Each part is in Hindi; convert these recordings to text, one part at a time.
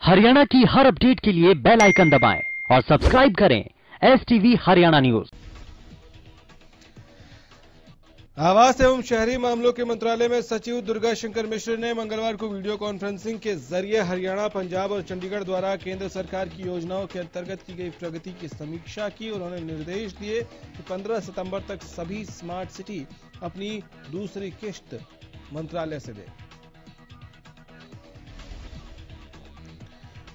हरियाणा की हर अपडेट के लिए बेल आइकन दबाएं और सब्सक्राइब करें एसटीवी हरियाणा न्यूज। आवास एवं शहरी मामलों के मंत्रालय में सचिव दुर्गा शंकर मिश्र ने मंगलवार को वीडियो कॉन्फ्रेंसिंग के जरिए हरियाणा, पंजाब और चंडीगढ़ द्वारा केंद्र सरकार की योजनाओं के अंतर्गत की गई प्रगति की समीक्षा की। उन्होंने निर्देश दिए कि 15 सितंबर तक सभी स्मार्ट सिटी अपनी दूसरी किश्त मंत्रालय से दें।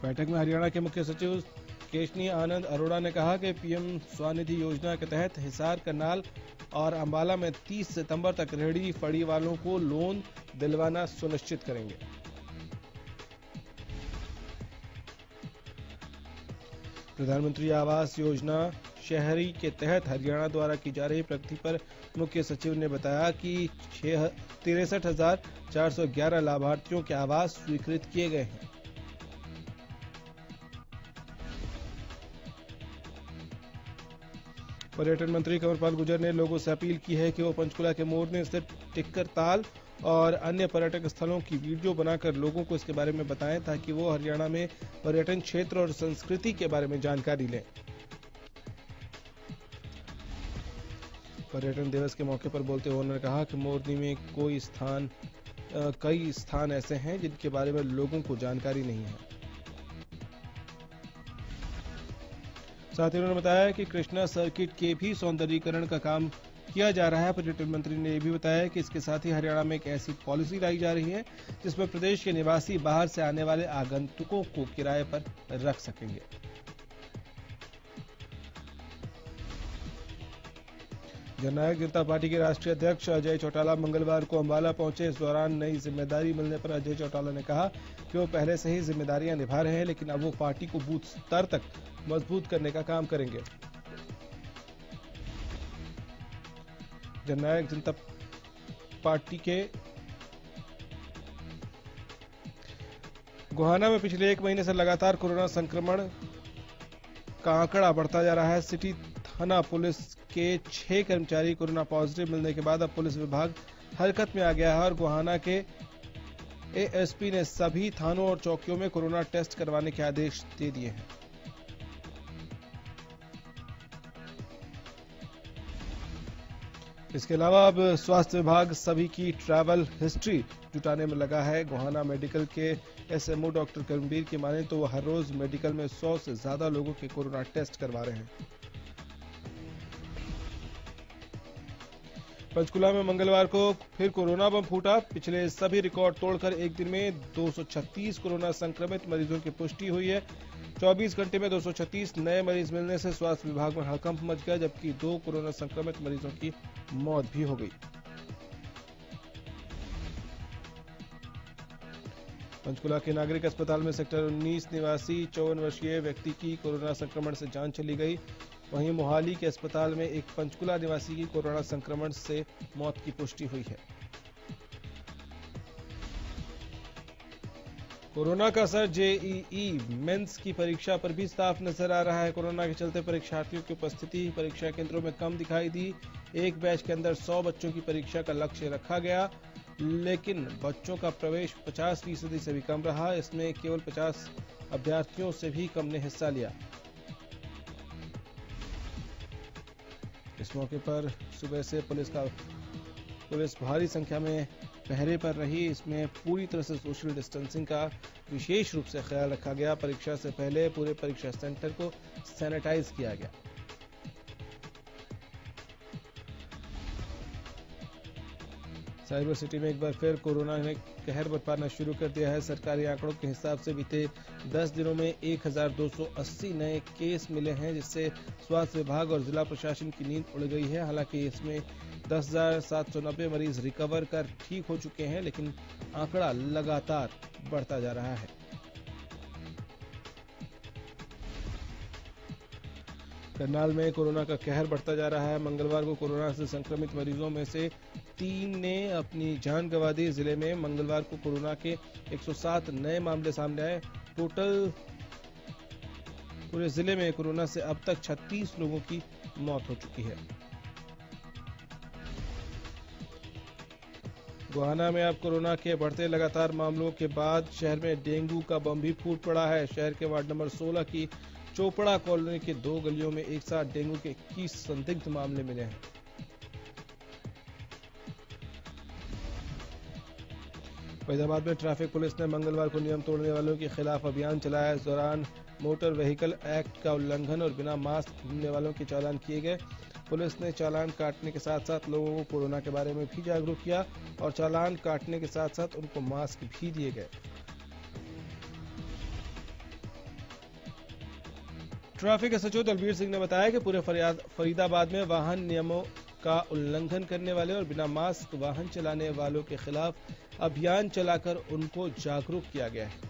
बैठक में हरियाणा के मुख्य सचिव केशनी आनंद अरोड़ा ने कहा कि पीएम स्वनिधि योजना के तहत हिसार, करनाल और अंबाला में 30 सितंबर तक रेहड़ी फड़ी वालों को लोन दिलवाना सुनिश्चित करेंगे। प्रधानमंत्री आवास योजना शहरी के तहत हरियाणा द्वारा की जा रही प्रगति पर मुख्य सचिव ने बताया कि 63,411 लाभार्थियों के आवास स्वीकृत किए गए हैं। पर्यटन मंत्री कंवरपाल गुर्जर ने लोगों से अपील की है कि वो पंचकुला के मोरनी स्थित टिक्कर ताल और अन्य पर्यटक स्थलों की वीडियो बनाकर लोगों को इसके बारे में बताएं ताकि वो हरियाणा में पर्यटन क्षेत्र और संस्कृति के बारे में जानकारी लें। पर्यटन दिवस के मौके पर बोलते हुए उन्होंने कहा कि मोरनी में कई स्थान ऐसे हैं जिनके बारे में लोगों को जानकारी नहीं है। साथ ही उन्होंने बताया कि कृष्णा सर्किट के भी सौंदर्यीकरण का काम किया जा रहा है। पर्यटन मंत्री ने यह भी बताया कि इसके साथ ही हरियाणा में एक ऐसी पॉलिसी लाई जा रही है जिसमें प्रदेश के निवासी बाहर से आने वाले आगंतुकों को किराए पर रख सकेंगे। जननायक जनता पार्टी के राष्ट्रीय अध्यक्ष अजय चौटाला मंगलवार को अंबाला पहुंचे। इस दौरान नई जिम्मेदारी मिलने पर अजय चौटाला ने कहा कि वो पहले से ही जिम्मेदारियां निभा रहे हैं, लेकिन अब वो पार्टी को बूथ स्तर तक मजबूत करने का काम करेंगे। जननायक जनता पार्टी के गोहाना में पिछले 1 महीने से लगातार कोरोना संक्रमण का आंकड़ा बढ़ता जा रहा है। सिटी थाना पुलिस के 6 कर्मचारी कोरोना पॉजिटिव मिलने के बाद अब पुलिस विभाग हरकत में आ गया है और गोहाना के एएसपी ने सभी थानों और चौकियों में कोरोना टेस्ट करवाने के आदेश दे दिए हैं। इसके अलावा अब स्वास्थ्य विभाग सभी की ट्रैवल हिस्ट्री जुटाने में लगा है। गोहाना मेडिकल के एसएमओ डॉक्टर करमबीर की माने तो वो हर रोज मेडिकल में 100 से ज्यादा लोगों के कोरोना टेस्ट करवा रहे हैं। पंचकुला में मंगलवार को फिर कोरोना बम फूटा। पिछले सभी रिकॉर्ड तोड़कर एक दिन में 236 कोरोना संक्रमित मरीजों की पुष्टि हुई है। 24 घंटे में 236 नए मरीज मिलने से स्वास्थ्य विभाग में हड़कंप मच गया, जबकि 2 कोरोना संक्रमित मरीजों की मौत भी हो गई। पंचकुला के नागरिक अस्पताल में सेक्टर 19 निवासी 54 वर्षीय व्यक्ति की कोरोना संक्रमण से जान चली गई। वहीं मोहाली के अस्पताल में एक पंचकुला निवासी की कोरोना संक्रमण से मौत की पुष्टि हुई है। कोरोना का असर जेईई मेंस की परीक्षा पर भी साफ नजर आ रहा है। कोरोना के चलते परीक्षार्थियों की उपस्थिति परीक्षा केंद्रों में कम दिखाई दी। एक बैच के अंदर 100 बच्चों की परीक्षा का लक्ष्य रखा गया, लेकिन बच्चों का प्रवेश 50% से भी कम रहा। इसमें केवल 50 अभ्यर्थियों से भी कम ने हिस्सा लिया। इस मौके पर सुबह से पुलिस भारी संख्या में पहरे पर रही। इसमें पूरी तरह से सोशल डिस्टेंसिंग का विशेष रूप से ख्याल रखा गया। परीक्षा से पहले पूरे परीक्षा सेंटर को सैनिटाइज किया गया। साइबर सिटी में एक बार फिर कोरोना ने कहर बरपाना शुरू कर दिया है। सरकारी आंकड़ों के हिसाब से बीते 10 दिनों में 1280 नए केस मिले हैं, जिससे स्वास्थ्य विभाग और जिला प्रशासन की नींद उड़ गई है। हालांकि इसमें 10,790 मरीज रिकवर कर ठीक हो चुके हैं, लेकिन आंकड़ा लगातार बढ़ता जा रहा है। करनाल में कोरोना का कहर बढ़ता जा रहा है। मंगलवार को कोरोना से संक्रमित मरीजों में से 3 ने अपनी जान गंवा दी। जिले में मंगलवार को कोरोना के 107 नए मामले सामने आए। टोटल पूरे जिले में कोरोना से अब तक 36 लोगों की मौत हो चुकी है। गोहाना में अब कोरोना के बढ़ते लगातार मामलों के बाद शहर में डेंगू का बम भी फूट पड़ा है। शहर के वार्ड नंबर 16 की चोपड़ा कॉलोनी के 2 गलियों में एक साथ डेंगू के 21 संदिग्ध मामले मिले हैं। फरीदाबाद में ट्रैफिक पुलिस ने मंगलवार को नियम तोड़ने वालों के खिलाफ अभियान चलाया। इस दौरान मोटर व्हीकल एक्ट का उल्लंघन और बिना मास्क घूमने वालों के चालान किए गए। पुलिस ने चालान काटने के साथ साथ लोगों को कोरोना के बारे में भी जागरूक किया और चालान काटने के साथ साथ उनको मास्क भी दिए गए। ट्रैफिक एसएचओ दलबीर सिंह ने बताया कि पूरे फरीदाबाद में वाहन नियमों का उल्लंघन करने वाले और बिना मास्क वाहन चलाने वालों के खिलाफ अभियान चलाकर उनको जागरूक किया गया है।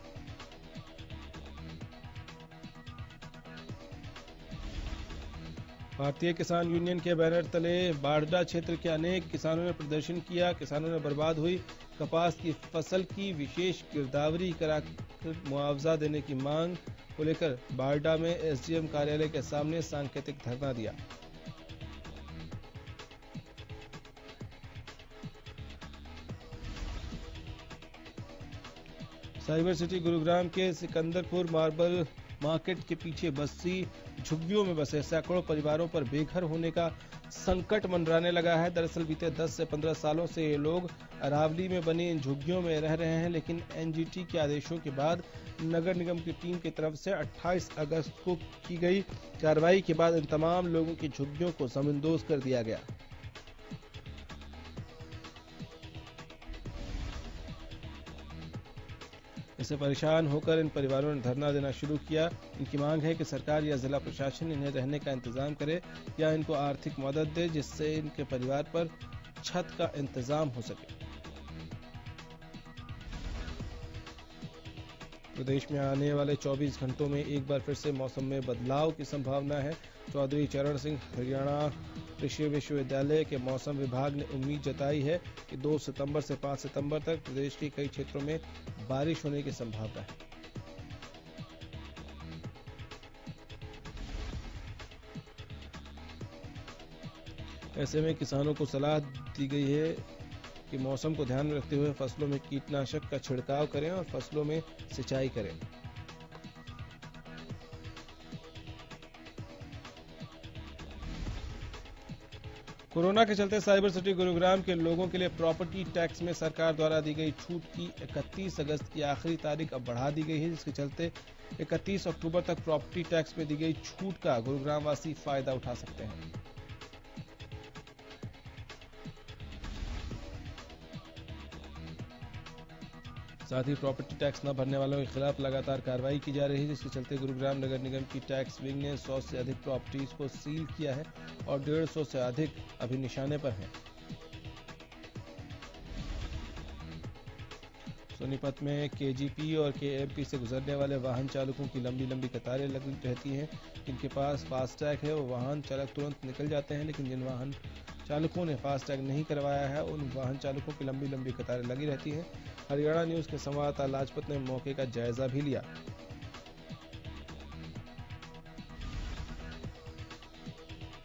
भारतीय किसान यूनियन के बैनर तले बारडा क्षेत्र के अनेक किसानों ने प्रदर्शन किया। किसानों ने बर्बाद हुई कपास की फसल की विशेष गिरदावरी कराकर मुआवजा देने की मांग को लेकर बारडा में एसडीएम कार्यालय के सामने सांकेतिक धरना दिया। साइबर सिटी गुरुग्राम के सिकंदरपुर मार्बल मार्केट के पीछे बस्ती झुग्गियों में बसे सैकड़ों परिवारों पर बेघर होने का संकट मंडराने लगा है। दरअसल बीते 10 से 15 सालों से ये लोग अरावली में बनी इन झुग्गियों में रह रहे हैं, लेकिन एनजीटी के आदेशों के बाद नगर निगम की टीम की तरफ से 28 अगस्त को की गई कार्रवाई के बाद इन तमाम लोगों की झुग्गियों को जमींदोज कर दिया गया। इससे परेशान होकर इन परिवारों ने धरना देना शुरू किया। इनकी मांग है कि सरकार या जिला प्रशासन इन्हें रहने का इंतजाम करे या इनको आर्थिक मदद दे, जिससे इनके परिवार पर छत का इंतजाम हो सके। प्रदेश में आने वाले 24 घंटों में एक बार फिर से मौसम में बदलाव की संभावना है। चौधरी चरण सिंह हरियाणा कृषि विश्वविद्यालय के मौसम विभाग ने उम्मीद जताई है कि 2 सितंबर से 5 सितंबर तक प्रदेश के कई क्षेत्रों में बारिश होने की संभावना है। ऐसे में किसानों को सलाह दी गई है कि मौसम को ध्यान में रखते हुए फसलों में कीटनाशक का छिड़काव करें और फसलों में सिंचाई करें। कोरोना के चलते साइबर सिटी गुरुग्राम के लोगों के लिए प्रॉपर्टी टैक्स में सरकार द्वारा दी गई छूट की 31 अगस्त की आखिरी तारीख अब बढ़ा दी गई है, जिसके चलते 31 अक्टूबर तक प्रॉपर्टी टैक्स में दी गई छूट का गुरुग्राम वासी फायदा उठा सकते हैं। साथ ही प्रॉपर्टी टैक्स न भरने वालों के खिलाफ लगातार कार्रवाई की जा रही है, जिसके चलते गुरुग्राम नगर निगम की टैक्स विंग ने 100 से अधिक प्रॉपर्टीज को सील किया है और 150 से अधिक अभी निशाने पर हैं। सोनीपत में केजीपी और केएमपी से गुजरने वाले वाहन चालकों की लंबी लंबी कतारें लगी रहती हैं। जिनके पास फास्टैग है वो वाहन चालक तुरंत निकल जाते हैं, लेकिन जिन वाहन चालकों ने फास्टैग नहीं करवाया है उन वाहन चालकों की लंबी लंबी कतारें लगी रहती हैं। हरियाणा न्यूज के संवाददाता लाजपत ने मौके का जायजा भी लिया।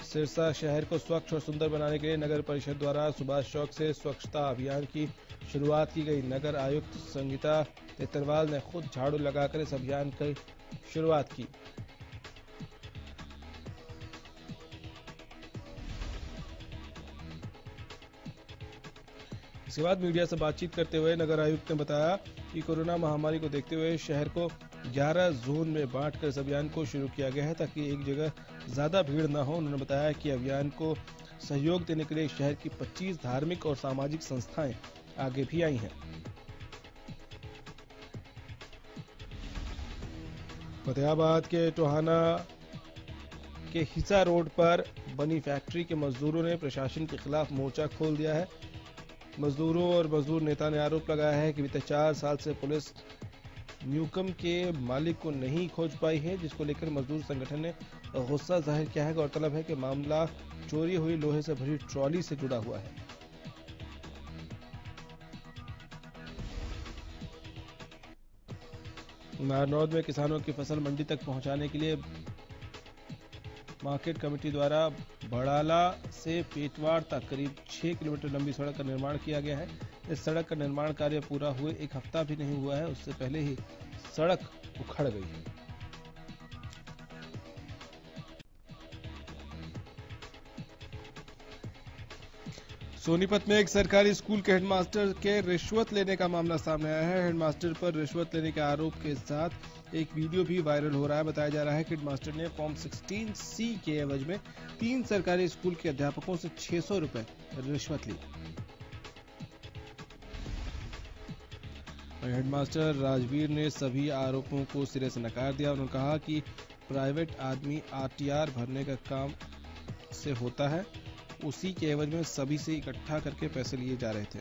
सिरसा शहर को स्वच्छ और सुंदर बनाने के लिए नगर परिषद द्वारा सुभाष चौक से स्वच्छता अभियान की शुरुआत की गई। नगर आयुक्त संगीता तेतरवाल ने खुद झाड़ू लगाकर इस अभियान की शुरुआत की। इसके बाद मीडिया से बातचीत करते हुए नगर आयुक्त ने बताया कि कोरोना महामारी को देखते हुए शहर को 11 जोन में बांटकर इस अभियान को शुरू किया गया है ताकि एक जगह ज्यादा भीड़ न हो। उन्होंने बताया कि अभियान को सहयोग देने के लिए शहर की 25 धार्मिक और सामाजिक संस्थाएं आगे भी आई हैं। फतेहाबाद के टोहाना के हिसा रोड पर बनी फैक्ट्री के मजदूरों ने प्रशासन के खिलाफ मोर्चा खोल दिया है। मजदूरों और मजदूर नेता ने आरोप लगाया है कि बीते 4 साल से पुलिस न्यूकम के मालिक को नहीं खोज पाई है, जिसको लेकर मजदूर संगठन ने गुस्सा जाहिर किया है। गौरतलब है कि मामला चोरी हुई लोहे से भरी ट्रॉली से जुड़ा हुआ है। नारनौद में किसानों की फसल मंडी तक पहुंचाने के लिए मार्केट कमेटी द्वारा बड़ाला से पेटवाड़ तक करीब 6 किलोमीटर लंबी सड़क का निर्माण किया गया है। इस सड़क का निर्माण कार्य पूरा हुए 1 हफ्ता भी नहीं हुआ है, उससे पहले ही सड़क उखड़ गई है। सोनीपत में एक सरकारी स्कूल के हेडमास्टर के रिश्वत लेने का मामला सामने आया है। हेडमास्टर पर रिश्वत लेने के आरोप के साथ एक वीडियो भी वायरल हो रहा है। बताया जा रहा है कि हेडमास्टर ने फॉर्म 16C के एवज में 3 सरकारी स्कूल के अध्यापकों से 600 रुपए रिश्वत ली। हेडमास्टर राजवीर ने सभी आरोपों को सिरे से नकार दिया। उन्होंने कहा कि प्राइवेट आदमी RTR भरने का काम से होता है, उसी के एवज में सभी से इकट्ठा करके पैसे लिए जा रहे थे।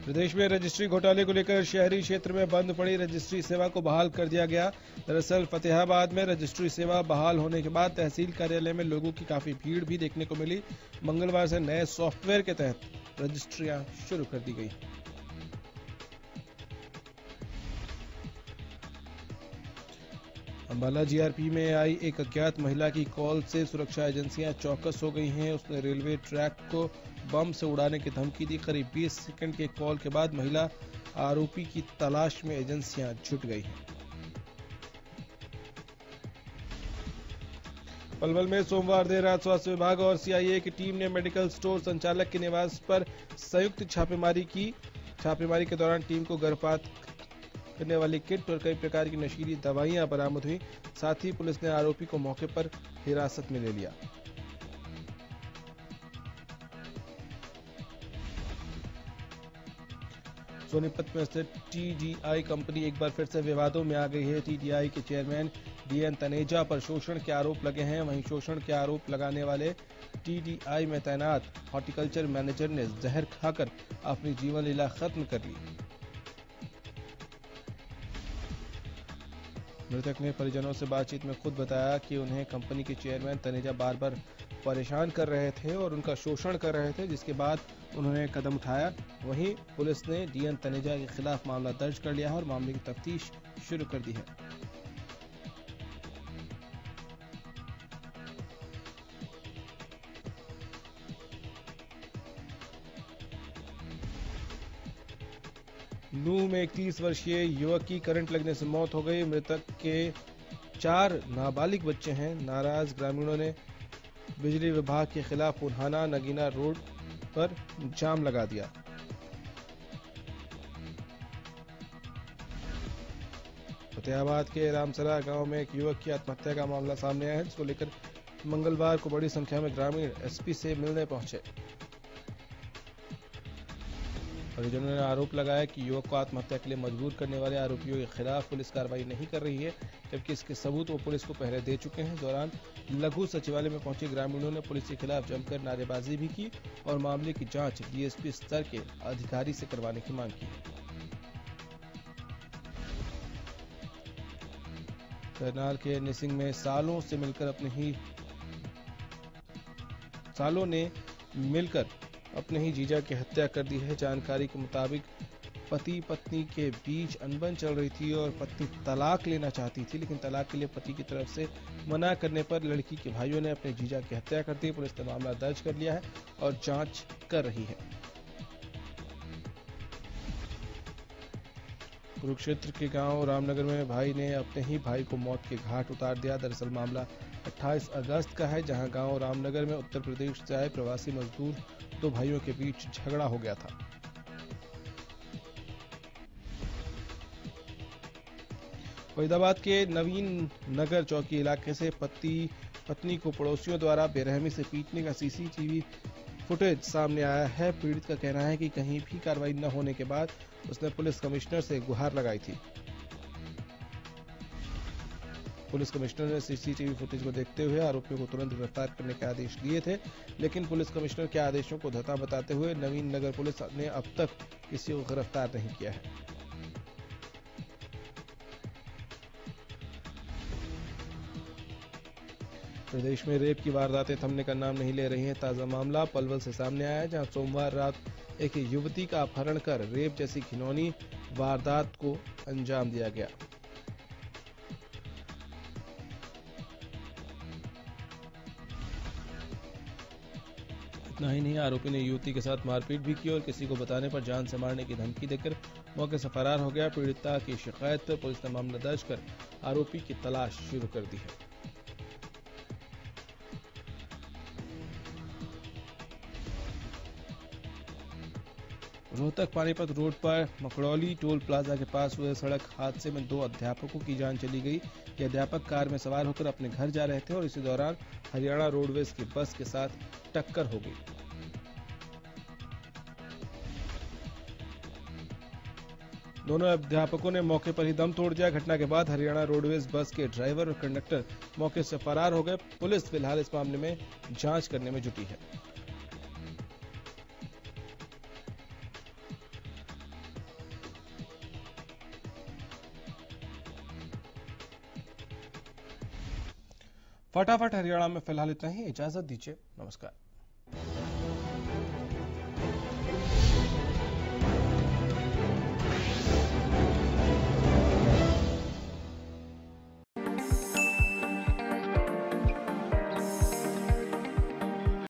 प्रदेश में रजिस्ट्री घोटाले को लेकर शहरी क्षेत्र में बंद पड़ी रजिस्ट्री सेवा को बहाल कर दिया गया। दरअसल फतेहाबाद में रजिस्ट्री सेवा बहाल होने के बाद तहसील कार्यालय में लोगों की काफी भीड़ भी देखने को मिली। मंगलवार से नए सॉफ्टवेयर के तहत रजिस्ट्रियां शुरू कर दी गई। अंबाला GRP में आई एक अज्ञात महिला की कॉल से सुरक्षा एजेंसियां चौकस हो गई हैं। उसने रेलवे ट्रैक को बम से उड़ाने की धमकी दी। करीब 20 सेकंड के कॉल के बाद महिला आरोपी की तलाश में एजेंसियां जुट गई हैं। पलवल में सोमवार देर रात स्वास्थ्य विभाग और CIA की टीम ने मेडिकल स्टोर संचालक के निवास पर संयुक्त छापेमारी की। छापेमारी के दौरान टीम को गर्भपात करने वाली किट और कई प्रकार की नशीली दवाइयां बरामद हुई। साथ ही पुलिस ने आरोपी को मौके पर हिरासत में ले लिया। सोनीपत में स्थित TDI कंपनी एक बार फिर से विवादों में आ गई है। TDI के चेयरमैन DN तनेजा पर शोषण के आरोप लगे हैं। वहीं शोषण के आरोप लगाने वाले TDI में तैनात हॉर्टिकल्चर मैनेजर ने जहर खाकर अपनी जीवन लीला खत्म कर ली। मृतक ने परिजनों से बातचीत में खुद बताया कि उन्हें कंपनी के चेयरमैन तनेजा बार बार परेशान कर रहे थे और उनका शोषण कर रहे थे, जिसके बाद उन्होंने कदम उठाया। वहीं पुलिस ने DN तनेजा के खिलाफ मामला दर्ज कर लिया है और मामले की तफ्तीश शुरू कर दी है। नूह में 31 वर्षीय युवक की करंट लगने से मौत हो गई। मृतक के 4 नाबालिग बच्चे हैं। नाराज ग्रामीणों ने बिजली विभाग के खिलाफ पुन्हाना नगीना रोड पर जाम लगा दिया। फतेहाबाद के रामसरा गांव में एक युवक की आत्महत्या का मामला सामने आया है, जिसको लेकर मंगलवार को बड़ी संख्या में ग्रामीण SP से मिलने पहुंचे। परिजनों ने आरोप लगाया कि युवक को आत्महत्या के लिए मजबूर करने वाले आरोपियों के खिलाफ पुलिस कार्रवाई नहीं कर रही है, जबकि इसके सबूत वो पुलिस को पहले दे चुके हैं। इस दौरान लघु सचिवालय में पहुंचे ग्रामीणों ने पुलिस के खिलाफ जमकर नारेबाजी भी की और मामले की जांच DSP स्तर के अधिकारी से करवाने की मांग की। करनाल के निसिंग में सालों ने मिलकर अपने ही जीजा की हत्या कर दी है। जानकारी के मुताबिक पति पत्नी के बीच अनबन चल रही थी और पत्नी तलाक लेना चाहती थी, लेकिन तलाक के लिए पति की तरफ से मना करने पर लड़की के भाइयों ने अपने जीजा की हत्या कर दी। पुलिस ने मामला दर्ज कर लिया है और जांच कर रही है। कुरुक्षेत्र के गांव रामनगर में भाई ने अपने ही भाई को मौत के घाट उतार दिया। दरअसल मामला 28 अगस्त का है, जहां गांव रामनगर में उत्तर प्रदेश से आए प्रवासी मजदूर 2 भाइयों के बीच झगड़ा हो गया था। फरीदाबाद के नवीन नगर चौकी इलाके से पत्नी को पड़ोसियों द्वारा बेरहमी से पीटने का CCTV फुटेज सामने आया है। पीड़ित का कहना है कि कहीं भी कार्रवाई न होने के बाद उसने पुलिस कमिश्नर से गुहार लगाई थी। पुलिस कमिश्नर ने CCTV फुटेज को देखते हुए आरोपियों को तुरंत गिरफ्तार करने के आदेश दिए थे, लेकिन पुलिस कमिश्नर के आदेशों को धोखा बताते हुए नवीन नगर पुलिस ने अब तक किसी को गिरफ्तार नहीं किया है। प्रदेश में रेप की वारदातें थमने का नाम नहीं ले रही हैं। ताजा मामला पलवल से सामने आया है, जहां सोमवार रात एक युवती का अपहरण कर रेप जैसी घिनौनी वारदात को अंजाम दिया गया। इतना ही नहीं, आरोपी ने युवती के साथ मारपीट भी की और किसी को बताने पर जान से मारने की धमकी देकर मौके से फरार हो गया। पीड़िता की शिकायत पर पुलिस ने मामला दर्ज कर आरोपी की तलाश शुरू कर दी है। रोहतक पानीपत रोड पर मकड़ौली टोल प्लाजा के पास हुए सड़क हादसे में 2 अध्यापकों की जान चली गई। ये अध्यापक कार में सवार होकर अपने घर जा रहे थे और इसी दौरान हरियाणा रोडवेज की बस के साथ टक्कर हो गई। दोनों अध्यापकों ने मौके पर ही दम तोड़ दिया। घटना के बाद हरियाणा रोडवेज बस के ड्राइवर और कंडक्टर मौके से फरार हो गए। पुलिस फिलहाल इस मामले में जांच करने में जुटी है। फटाफट हरियाणा में फिलहाल इतना ही। इजाजत दीजिए, नमस्कार।